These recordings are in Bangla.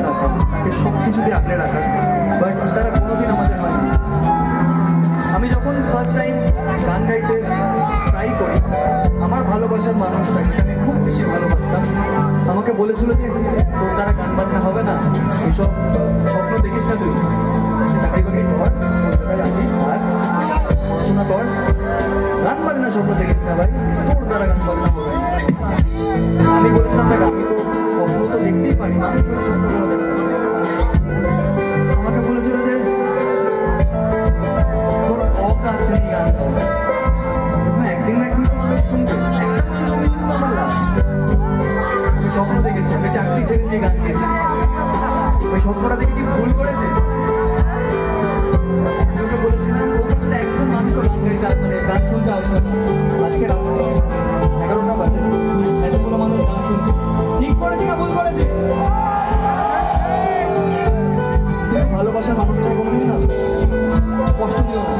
রাখা, তাকে সব কিছু দিয়ে আগলে রাখা, বাট তারা কোনোদিন আমাদের হয়নি। আমি যখন ফার্স্ট টাইম গান গাইতে ট্রাই করি, আমার ভালোবাসার মানুষটাকে আমি খুব বেশি ভালোবাসতাম, আমাকে বলেছিল যে তোর দ্বারা গান বাজনা হবে না, এইসব স্বপ্ন দেখিস না, তুই চাকরি বাকরি কর, কলকাতায় আছিস, থাক, পড়াশোনা কর, গান বাজনা স্বপ্ন দেখিস না ভাই, তোর দ্বারা গান বাজনা হবে। আমি বলেছিলাম দেখ আমি তো স্বপ্ন তো দেখতেই পারি, মানুষ স্বপ্ন কেন দেখতে পারি। আমাকে বলেছিল যে তোর অকাজ নেই গান গাওয়া, একদিন না একদিন তো মানুষ শুনবে, একটা মানুষ শুনবে তো আমার লাভ। আমি স্বপ্ন দেখেছি, আমি চাকরি ছেড়ে দিয়ে গান গেয়েছি, ওই স্বপ্নটা দেখে কি ভুল করেছে? আমি ওকে বলেছিলাম, ও বলেছিল একজন মানুষও গান গাইতে মানে গান শুনতে আসবে না। আজকে রাত 11টা বাজে, এতগুলো মানুষ গান শুনছে, ঠিক করেছি না ভুল করেছি? কিন্তু ভালোবাসার মানুষটাকে কোনোদিন না কষ্ট দিও না।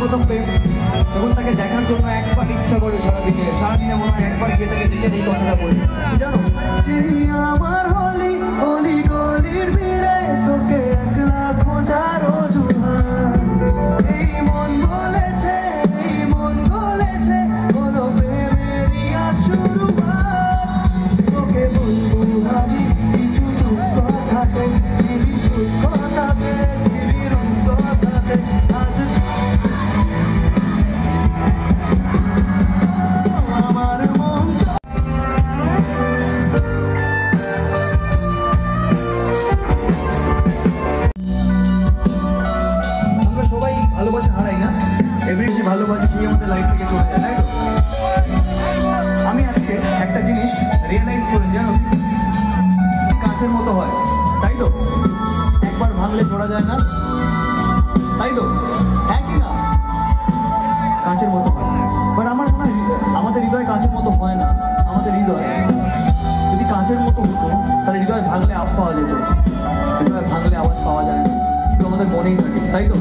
প্রথম প্রেম, তখন তাকে দেখার জন্য একবার ইচ্ছা করে সারাদিনে মনে হয় একবার গিয়ে তাকে দেখে এই কথাটা বলি, জানো আমার হলি হলি গলির ভিড়ে তোকে একলা খোঁজার অজুহাত, এই মন বলেছে কোনো প্রেমেরই আজ শুরুয়াত, তোকে বলবো আমি কিছু কথাতে, ছিলি সুখ কথাতে, ছিলি রূপ কথাতে, আজ ভালোবাসি সেই আমাদের লাইফ থেকে চলে যায়, তাই তো? আমি আজকে একটা জিনিস রিয়েলাইজ করি, জানো, কাছে কাঁচের মতো হয়, তাই তো? একবার ভাঙলে জোড়া যায় না, তাই তো? হ্যাঁ কি না? কাঁচের মতো হয়। বাট আমার মনে হয় আমাদের হৃদয় কাঁচের মতো হয় না। আমাদের হৃদয় যদি কাঁচের মতো হতো তাহলে হৃদয় ভাঙলে আওয়াজ পাওয়া যেত। হৃদয় ভাঙলে আওয়াজ পাওয়া যায় না, কিন্তু আমাদের মনেই থাকে, তাই তো?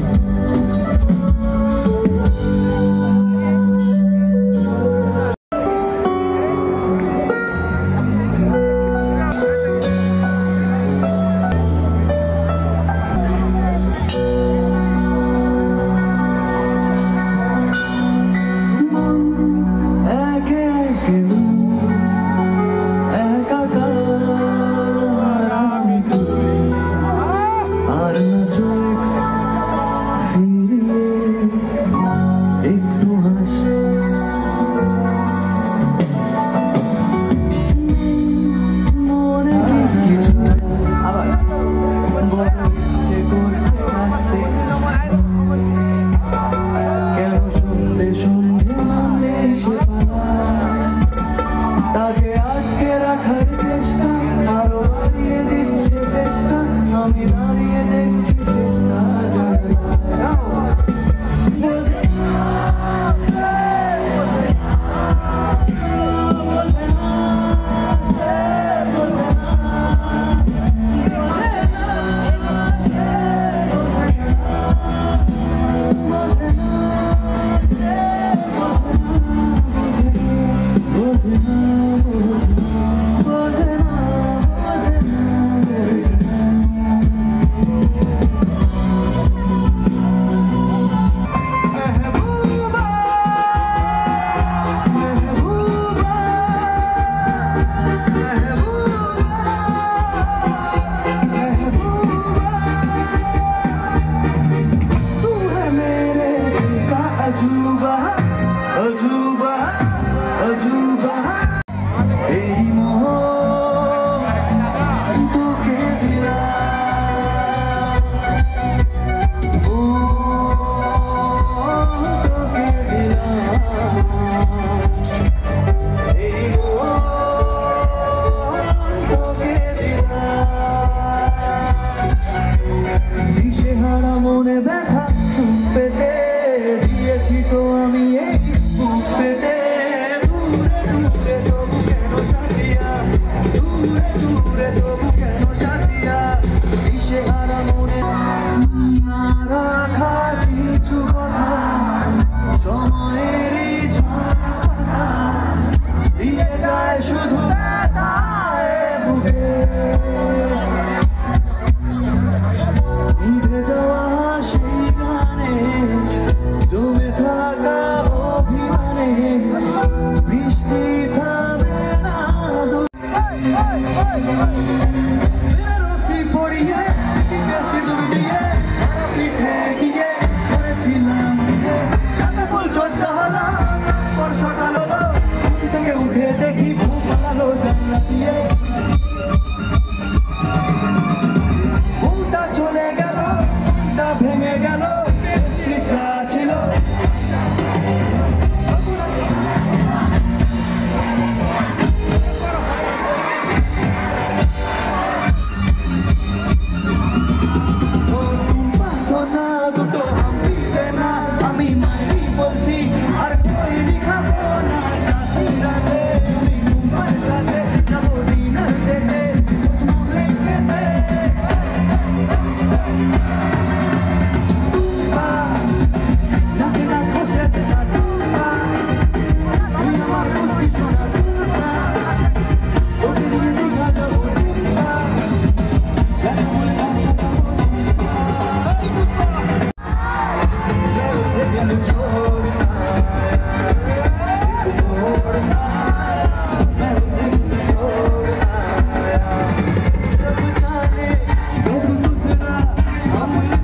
I'm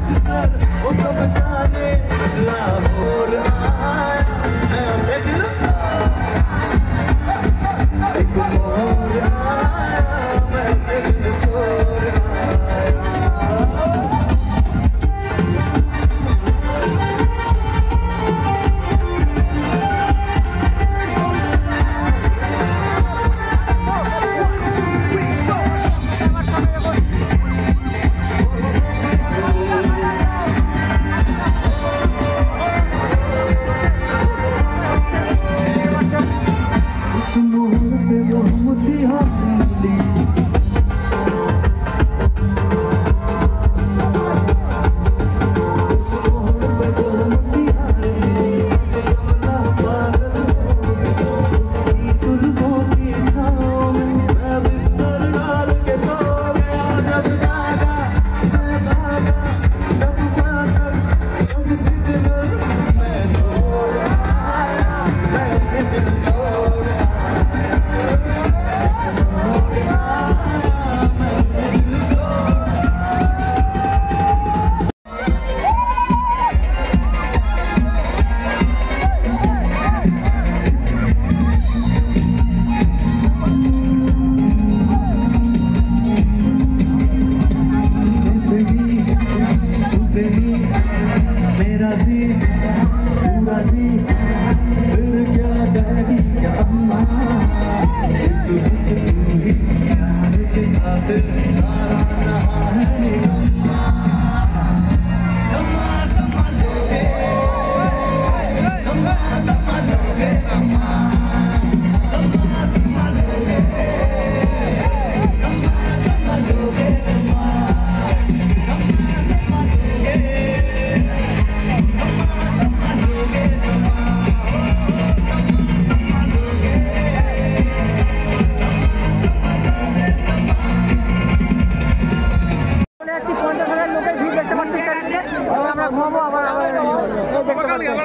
ঘুমাবো, আবার এই দেখতে পাচ্ছেন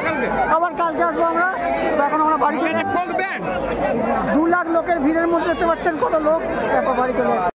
আবার কালকে আসবো আমরা। তো এখন আমরা বাড়ি চলে যাচ্ছি। 2 লাখ লোকের ভিড়ের মধ্যে দেখতে পাচ্ছেন কত লোক, তারপর বাড়ি চলে যাচ্ছে।